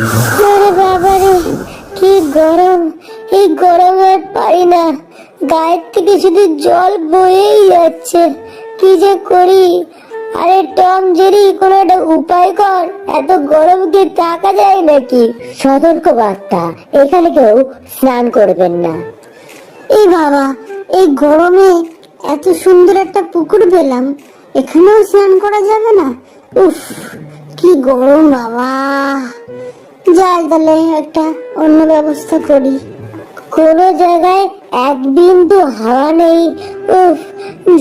আরে বাবারে, কি গরম! এই গরমে পারি না, গায়ের থেকে শুধু জল বয়েই যাচ্ছে। কি যে করি! আরে টম জেরি, কোনো একটা উপায় কর, এত গরম কি থাকা যায় নাকি? সতর্ক বার্তা, এখানে কেউ স্নান করবেন না। এই বাবা, এই গরমে এত সুন্দর একটা পুকুর পেলাম, এখানেও স্নান করা যাবে না? উফ, কি গরম বাবা! যাই তাহলে একটা অন্য ব্যবস্থা করি। কোনো জায়গায় এক বিন্দু হাওয়া নেই। উফ,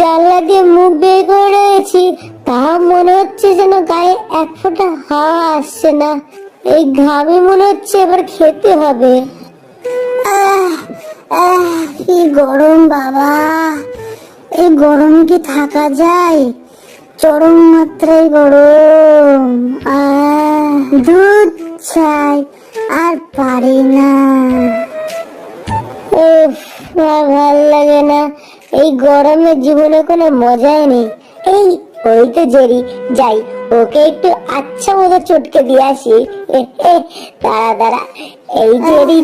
জানলা দিয়ে মুখ বের করে রয়েছি, তাও মনে হচ্ছে যেন গায়ে এক ফোঁটা হাওয়া আসছে না। এই ঘামে মনে হচ্ছে এবার খেতে হবে। আহ আহ, কি গরম বাবা! এই গরম কি থাকা যায়? চরম মাত্রায় গরম। দুধ চাই, আর পারি না। উফ, আর ভাল লাগে না। এই গরমে জীবনে কোনো মজাই নেই। ওই তো জেরি, যাই ওকে একটু আচ্ছা মতো চটকে দিয়ে আসি। দাঁড়া দাঁড়া, এই জেরি।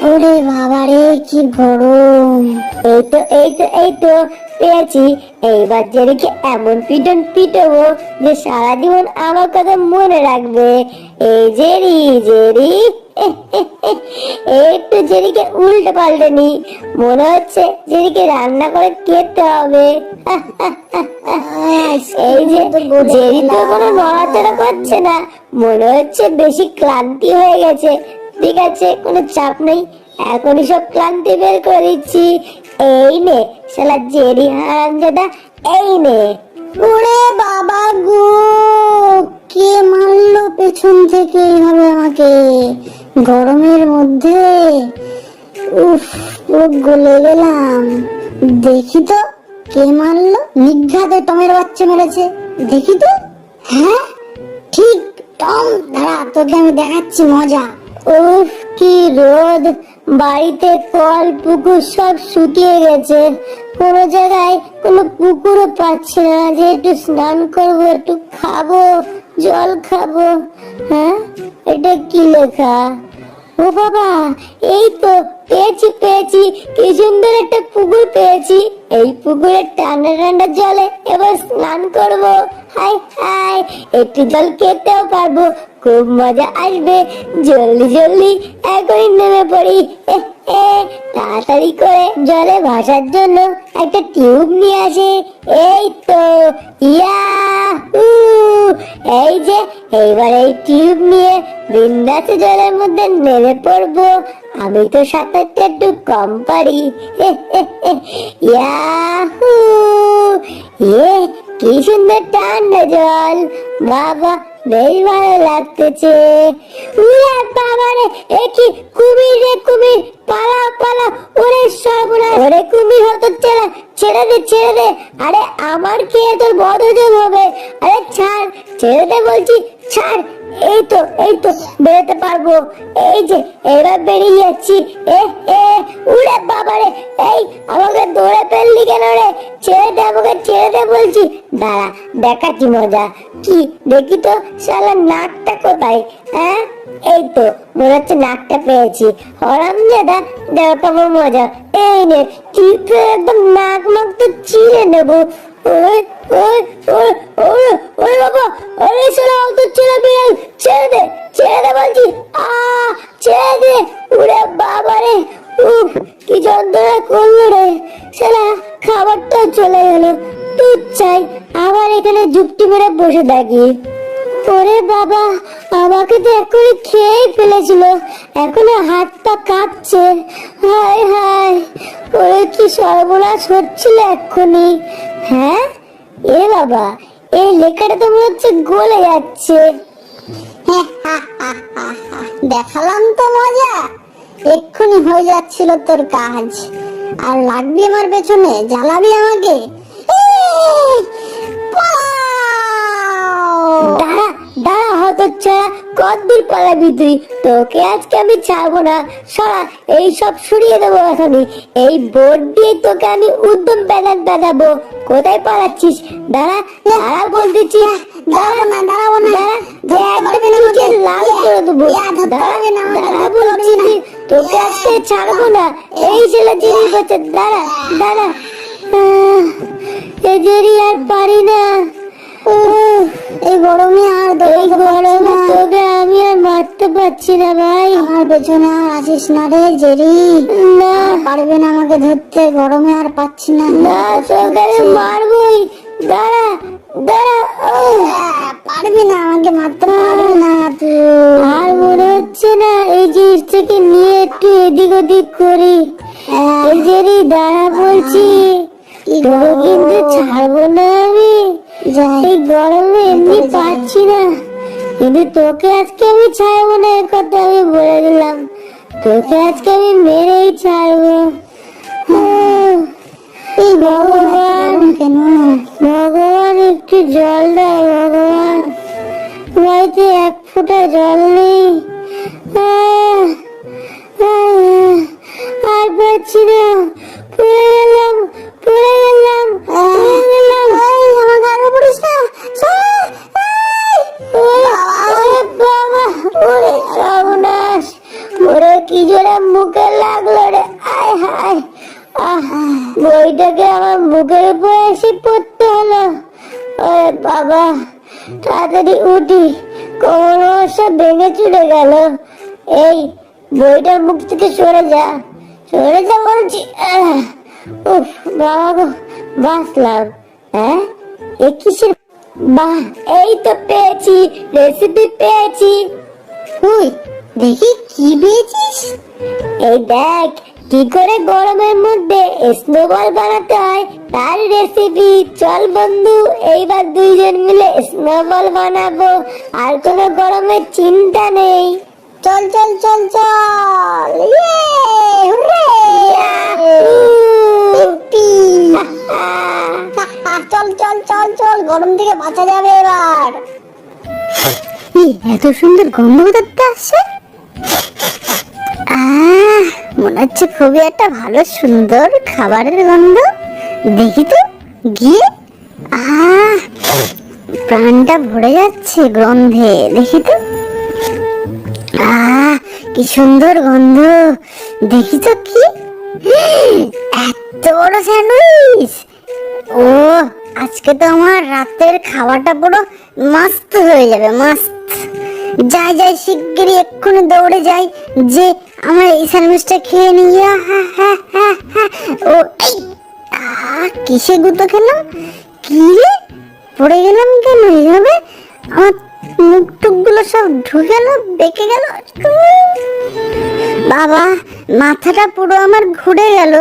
ওরে বাবারে, কি গরম! এই তো পেয়েছি। এইবার জেরিকে এমন পিটন পিটবো যে সারা জীবন আমার কথা মনে রাখবে। এই জেরি জেরি, একটু জেরিকে উল্টে পাল্টে নি, মনে হচ্ছে জেরিকে রান্না করে খেতে হবে। এই যে জেরি তো কোনো নড়াচড়া করছে না, মনে হচ্ছে বেশি ক্লান্তি হয়ে গেছে। ঠিক আছে, কোনো চাপ নেই, এখনই সব ক্লান্তি বের করে দিচ্ছি। এই নে শালা জেরি হারামজাদা, এই নে। ওরে বাবা গো, কে মারলো পেছন থেকে এইভাবে আমাকে গরমের মধ্যে? উফ, পুরো গলে গেলাম। দেখি তো কে মারলো। নিঘাতে টমের বাচ্চা মেরেছে, দেখি তো। হ্যাঁ ঠিক, টম। দাঁড়া, তোকে আমি দেখাচ্ছি মজা। উফ, কি রোদ! বাড়িতে কল পুকুর সব শুকিয়ে গেছে, কোনো জায়গায় কোনো পুকুরও পাচ্ছি না যে একটু স্নান করবো, একটু খাবো, জল খাবো। হ্যাঁ, এটা কি লেখা? ও বাবা, এই তো পেয়েছি পেয়েছি, কি সুন্দর একটা পুকুর পেয়েছি। এই পুকুরের ঠান্ডা ঠান্ডা জলে এবার স্নান করব। হাই হাই, একটু জল খেতেও পারবো, খুব মজা আসবে। জলদি জলদি এখনই নেমে পড়ি। তাড়াতাড়ি করে জলে ভাসার জন্য একটা টিউব নিয়ে আসে। এই তো, ইয়াহু! এই যে এইবার এই টিউব নিয়ে বিন্দাসে জলের মধ্যে নেমে পড়বো। আমি তো সাঁতারটা একটু কম পারি। ইয়াহু! কি সুন্দর ঠান্ডা জল, বাবা বেশ ভালো লাগতেছে। উড়ে বাবারে, কি কুমির রে কুমির, পালা পালা! ওরে সর্বনাশ! ওরে কুমির হতচ্ছাড়া, ছেড়ে দে ছেড়ে দে! আরে আমার খেয়ে তোর বদহজম হবে। আরে ছাড়, ছেড়ে দে বলছি, ছাড়। এই তো বেরোতে পারবো। এই যে এবার বেরিয়ে যাচ্ছি। উড়ে বাবারে, এই আমাকে দৌড়ে ফেললি কেন রে? ছেড়ে দে আমাকে, ছেড়ে দে বলছি। দাঁড়া, দেখাচ্ছি মজা। কি দেখি তো, শালা নাকটা কোথায়? হ্যাঁ, এই তো মনে হচ্ছে নাকটা পেয়েছি। হরামজাদা, দেখাবো মজা। এই নে, চিপে একদম নাক মাক তো চিড়ে নেবো। ওই ওই ওই ওই ওই বাবা, আরে শালা অত ছেড়ে বিড়াল, ছেড়ে দে বলছি। ছেড়ে দে! উড়ে বাবারে, উফ, কি যন্ত্রণা করলো রে! শালা খাবারটা চলে গেল। দুধ চাই, আবার এখানে যুক্তি মেরে বসে থাকি। ওরে বাবা, আমাকে তো এখনই খেয়ে ফেলেছিল, এখনো হাত পা কাঁপছে। হায় হায়, ওরে কি সর্বনাশ হচ্ছিল এক্ষুনি! হ্যাঁ, এ বাবা, এই লেখাটা তো মনে হচ্ছে গলে যাচ্ছে। দেখালাম তো মজা, এক্ষুনি হয়ে যাচ্ছিল তোর কাজ। আর লাগবি আমার পেছনে, জ্বালাবি আমাকে। দাঁড়া দাঁড়া হতচ্ছাড়া, কতদূর পালাবি তুই? তোকে আজকে আমি ছাড়বো না, সরা! এই সব সরিয়ে দেবো এখনই। এই বোর্ড দিয়ে তোকে আমি উদ্যম ব্যানার বাঁধাবো। কোথায় পালাচ্ছিস? দাঁড়া দাঁড়া বলতেছি। দাঁড়াবো না, দাঁড়াবো না, দাঁড়া, লাল করে দেবো। দাঁড়া বলছি, তোকে আজকে ছাড়বো না। এই ছেলে জেরি করছে, দাঁড়া দাঁড়া। এই জেরি আর পারি না, এই গরমে তোকে আমি আর মারতে পারছি না ভাই। আমার পেছনে আর আসিস না রে জেরি, না পারবে না আমাকে ধরতে, গরমে আর পাচ্ছি না। না তোকে মারবই, দাঁড়া দাঁড়া। পারবি না আমাকে মারতে, পারবি না তুই। আর মনে হচ্ছে না এই জিনিসটাকে নিয়ে একটু এদিক ওদিক করি। এই জেরি দাঁড়া বলছি, তোকে কিন্তু ছাড়বো না আমি। এই গরমে এমনি পাচ্ছি না, কিন্তু তোকে আজকে আমি ছাড়বো না, এর কথা আমি বলে দিলাম। তোকে আজকে আমি মেরেই ছাড়বো। এই ভগবান, কেন ভগবান একটু জল দাও ভগবান, বাড়িতে এক ফোঁটা জল নেই। আর পাচ্ছি না, পড়ে গেলাম পড়ে গেলাম পড়ে গেলাম। আমার গায়ে পড়িস না। বাবা ওরে সর্বনাশ, ওরে কি জোরে মুখে লাগলো রে। আয় হায়, বইটাকে আমার মুখের উপর এসে পড়তে হলো। ওরে বাবা, তাড়াতাড়ি উঠি, কোমর সব ভেঙে চুরে গেল। এই বইটার মুখ থেকে সরে যা, সরে যা বলছি। উফ বাবা গো, বাঁচলাম। হ্যাঁ এ কিসের, বাহ এই তো পেয়েছি, রেসিপি পেয়েছি। তুই দেখি কি পেয়েছিস। এই দেখ কি করে গরমের মধ্যে স্নোবল বানাতে হয় তার রেসিপি। চল বন্ধু, এইবার দুইজন মিলে স্নোবল বানাবো, আর কোনো গরমের চিন্তা নেই। চল চল চল চল, হুররে! ইপ্পি! চল চল চল চল, গরম থেকে বাঁচা যাবে এবার। এত সুন্দর গন্ধ করতে আসছে, মনে হচ্ছে খুবই একটা ভালো সুন্দর খাবারের গন্ধ। দেখি তো গিয়ে, প্রাণটা ভরে যাচ্ছে গন্ধে। দেখি তো, কি সুন্দর গন্ধ। দেখি তো কি, এত বড় স্যান্ডউইচ। ও আজকে তো আমার রাতের খাওয়াটা পুরো মস্ত হয়ে যাবে, মস্ত। যাই যাই শিগগিরই এক্ষুনি দৌড়ে যাই, যে আমার এই স্যান্ডউইচটা খেয়ে নিই। ও কিসে গুঁতো খেলাম, কি রে পড়ে গেলাম কেন এইভাবে? আমার মুখ টুক গুলো সব ঢুকে গেল, বেঁকে গেল। বাবা, মাথাটা পুরো আমার ঘুরে গেল।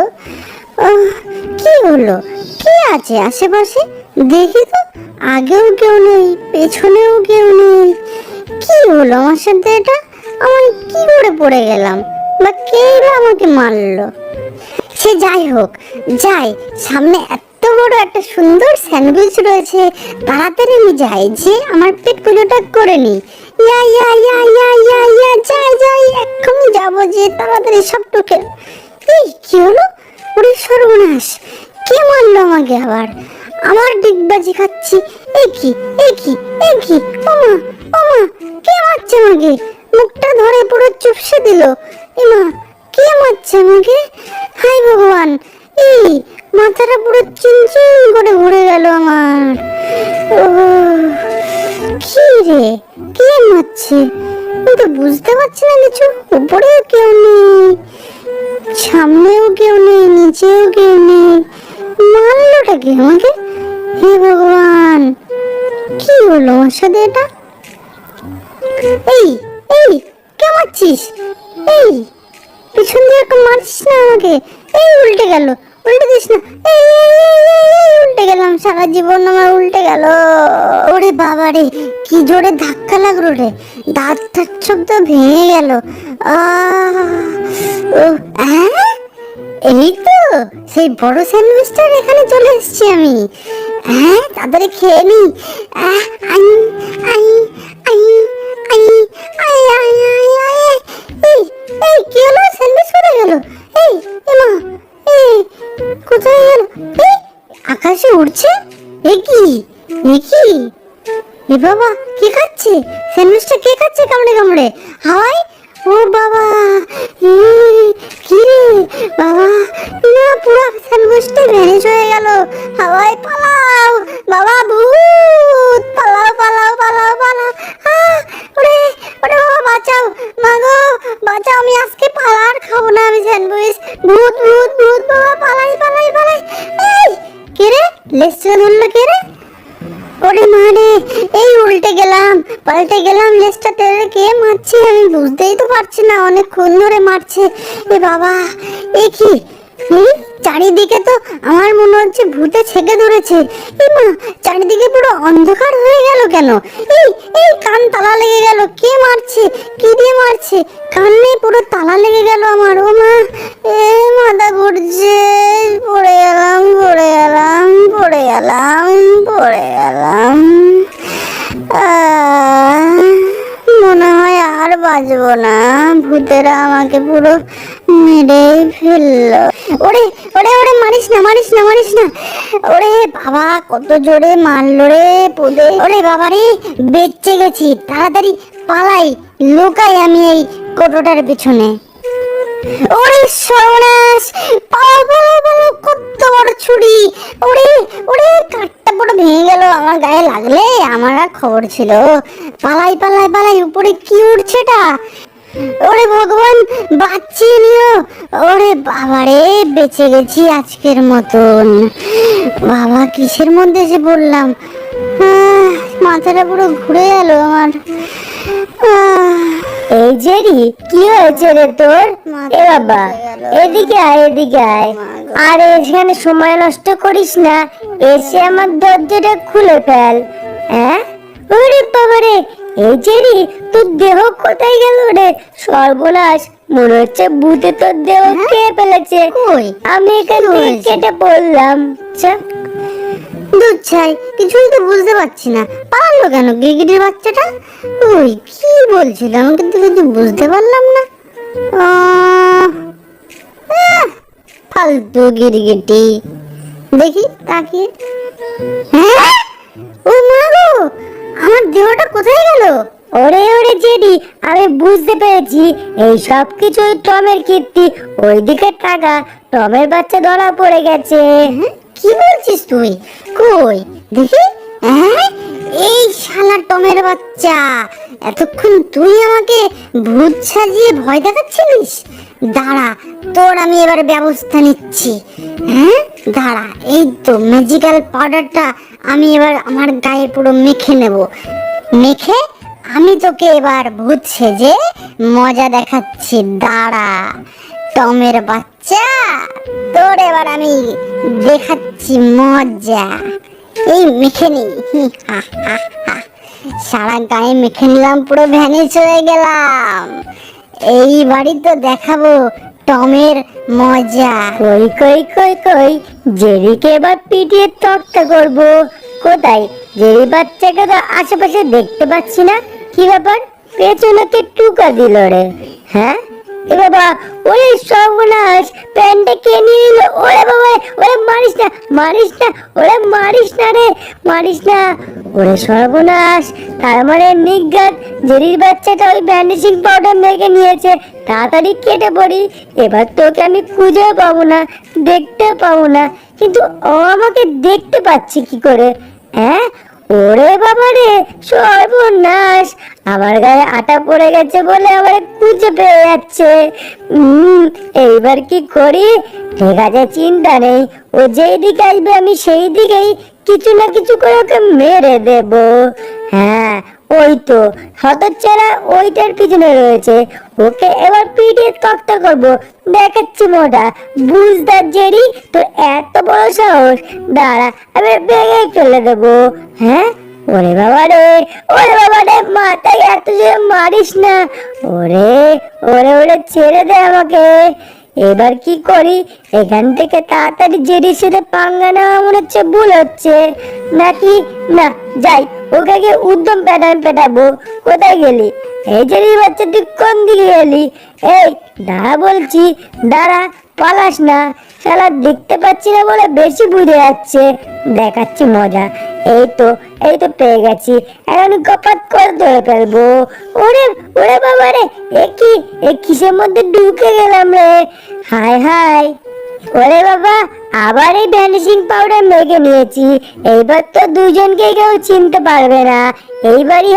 কি হলো, কি আছে আশেপাশে? দেখি তো, আগেও কেউ নেই, পেছনেও কেউ নেই। কি হলো আমার সাথে এটা? আমি কি করে পড়ে গেলাম, বা কে আমাকে মারলো? সে যাই হোক, যাই, সামনে এত বড় একটা সুন্দর স্যান্ডউইচ রয়েছে, তাড়াতাড়ি আমি যাই, যে আমার পেট পুজোটা করে নি। ইয়া ইয়া ইয়া ইয়া ইয়া ইয়া, যাই যাই, এক্ষুনি যাবো, যে তাড়াতাড়ি সব টুকে। এই কি হলো, ওরে সর্বনাশ, কে মারলো আমাকে আবার? আমার ডিগবাজি খাচ্ছি। এ কি এ কি এ কি, ওমা ওমা, কে মারছে আমাকে? মুখটা ধরে পুরো চুপসে দিল। এমা, কে মারছে আমাকে? হাই ভগবান, এই মাথাটা পুরো চিনচিন করে ঘুরে গেল আমার। ও কি রে, কে মারছে? আমি তো বুঝতে পারছি না কিছু। উপরেও কেউ নেই, সামনেও কেউ নেই, নিচেও কেউ নেই। মারলোটা কি আমাকে? হে ভগবান, কি হলো আমার সাথে এটা? এই এই, কে মারছিস? এই পিছন দিয়ে একটু মারছিস না আমাকে? এই উল্টে গেল, উল্টে দিস না। এই উল্টে গেলাম, সারা জীবন আমার উল্টে গেল। ওরে বাবা রে, কি জোরে ধাক্কা লাগলো রে, দাঁত টাত সব তো ভেঙে গেল। এই তো সেই বড় স্যান্ডউইচটার এখানে চলে এসেছি আমি। তাড়াতাড়ি খেয়ে নি। এই কি হলো, স্যান্ডউইচ পড়ে গেল। এই এমা, এই কোথায় গেল? এই আকাশে উড়ছে, এ কি এ বাবা, কি খাচ্ছে? স্যান্ডউইচটা কে খাচ্ছে কামড়ে কামড়ে? হাই, ও বাবা, ই, কি রে বাবা, না পুরো স্যান্ডউইচটা ভ্যানিশ হয়ে গেল। হাওয়াই পালাও বাবা, ভূত, পালাও পালাও পালাও পালাও। ওরে ওরে বাবা, বাঁচাও, মাগো বাঁচাও, আমি আজকে পালার খাবো না আমি স্যান্ডউইচ। ভূত ভূত ভূত বাবা, পালাই পালাই পালাই। এই কে রে, লেসটা ধরলো কে রে? ওরে মারে, এই উল্টে গেলাম পাল্টে গেলাম, লেজটা টেনে কে মারছে আমি বুঝতেই তো পারছি না, অনেকক্ষণ ধরে মারছে। এ বাবা, এ কি, চারিদিকে তো আমার মনে হচ্ছে ভূতে ছেকে ধরেছে। এই মা, চারিদিকে পুরো অন্ধকার হয়ে গেল কেন? এই এই কান তালা লেগে গেল, কে মারছে, কি দিয়ে মারছে? কানে পুরো তালা লেগে গেল আমার। ও মা, এ মাথা ঘুরছে, পড়ে গেলাম পড়ে গেলাম পড়ে গেলাম পড়ে গেলাম। মনে হয় আর বাঁচবো না, ভূতেরা আমাকে পুরো মেরেই ফেললো। ওরে ওরে ওরে, মারিস না মারিস না মারিস না। ওরে বাবা, কত জোরে মারলো রে পুদে। ওরে বাবা রে, বেঁচে গেছি, তাড়াতাড়ি পালাই, লুকাই আমি এই কোটোটার পিছনে। ওরে সর্বনাশ, পালাও পালাও পালাও, কত বড় ছুরি! ওরে ওরে, কাঠটা পুরো ভেঙে গেল, আমার গায়ে লাগলে আমার আর খবর ছিল। পালাই পালাই পালাই, উপরে কি উঠছে এটা? ওরে ভগবান, বাঁচিয়ে নিও। ওরে বাবারে, বেঁচে গেছি আজকের মতন। বাবা, কিসের মধ্যে এসে পড়লাম? মাথাটা পুরো ঘুরে গেল আমার। এই জেরি, কি হয়েছে রে তোর? এ বাবা, এদিকে আয় এদিকে আয়। আর এখানে সময় নষ্ট করিস না, এসে আমার দরজাটা খুলে ফেল। হ্যাঁ, ওরে বাবা রে, এই জেরি, তোর দেহ কোথায় গেল রে? সর্বনাশ, মনে হচ্ছে ভূতে তোর দেহ খেয়ে ফেলেছে। আমি এখান থেকে কেটে পড়লাম। দুধ ছাই, কিছুই তো বুঝতে পারছি না, পারলো কেন গিরগিটির বাচ্চাটা? ওই কি বলছিল আমি কিন্তু কিছু বুঝতে পারলাম না। ফালতু গিরগিটি, দেখি তাকিয়ে। হ্যাঁ, ও মা গো, আমার দেহটা কোথায় গেল? ওরে ওরে জেডি, আমি বুঝতে পেরেছি, এই সব কিছুই টমের কীর্তি। ওইদিকে টাকা, টমের বাচ্চা ধরা পড়ে গেছে। কি বলছিস তুই? কই দেখি। এই শালা টমের বাচ্চা, এতক্ষণ তুই আমাকে ভূত সাজিয়ে ভয় দেখাচ্ছিলিস? দাঁড়া, তোর আমি এবার ব্যবস্থা নিচ্ছি। দাঁড়া, এই তো ম্যাজিক্যাল পাউডারটা আমি এবার আমার গায়ে পুরো মেখে নেব। মেখে আমি তোকে এবার ভূত সেজে মজা দেখাচ্ছি। দাঁড়া টমের বাচ্চা, তোর এবার আমি দেখাচ্ছি মজা। এই মেখে নি, সারা গায়ে মেখে নিলাম, পুরো ভ্যানিশ হয়ে গেলাম। এইবারই তো দেখাবো টমের মজা। কই কই কই কই, জেরিকে এবার পিটিয়ে তক্তা করবো। কোথায় জেরি বাচ্চাকে তো আশেপাশে দেখতে পাচ্ছি না। কি ব্যাপার, পেছনেতে টুকা দিল রে? হ্যাঁ, এ বাবা, ওরে সর্বনাশ, প্যান্টটা কে নিয়ে নিল? ওরে বাবা, ওরে মারিস না মারিস না, ওরে মারিস না রে, মারিস না। ওরে সর্বনাশ, তার মানে নিজ্ঞাত জেরির বাচ্চাটা ওই ভ্যানিশিং পাউডার মেখে নিয়েছে। তাড়াতাড়ি কেটে পড়ি, এবার তোকে আমি খুঁজে পাবো না, দেখতে পাবো না। কিন্তু ও আমাকে দেখতে পাচ্ছে কি করে? হ্যাঁ, ওরে বাবা রে, সর্বনাশ, আমার গায়ে আটা পড়ে গেছে বলে আমার খুঁজে পেয়ে যাচ্ছে। এইবার কি করি? ঠিক আছে, চিন্তা নেই, ও যেই দিকে আসবে আমি সেই দিকেই কিছু না কিছু করে ওকে মেরে দেব। হ্যাঁ, ওই তো হতচ্ছাড়া ওইটার পিছনে রয়েছে, ওকে এবার পিঠে তক্তা করবো। দেখাচ্ছি মোটা বুঝদার জেরি, তোর এত বড় সাহস! দাঁড়া, আমি ভেঙে ফেলে দেবো। হ্যাঁ, ওরে বাবা রে, ওরে বাবা রে, মাথায় এত জোরে মারিস না। ওরে ওরে ওরে, ছেড়ে দে আমাকে। এবার কি করি? এখান থেকে তাড়াতাড়ি জেরির সাথে পাঙ্গা নেওয়া মনে হচ্ছে ভুল হচ্ছে নাকি। না, যাই, ওকে গিয়ে উদ্যম পেটাবো। কোথায় গেলি? এই জেরির বাচ্চা, তুই কোন দিকে গেলি? এই দাঁড়া বলছি, দাঁড়া, পালাস না। শালা দেখতে পাচ্ছি না বলে বেশি বুঝে যাচ্ছে। দেখাচ্ছি মজা। এই তো পেয়ে গেছি। এখন কপাত করে ধরে ফেলবো। ওরে ওরে বাবা রে, এ কিসের মধ্যে ঢুকে গেলাম রে। হায় হায়, ওরে বাবা, আবার এই ভ্যানিশিং পাউডার মেখে নিয়েছি। এইবার তো দুজনকে কেউ চিনতে পারবে না। এইবারই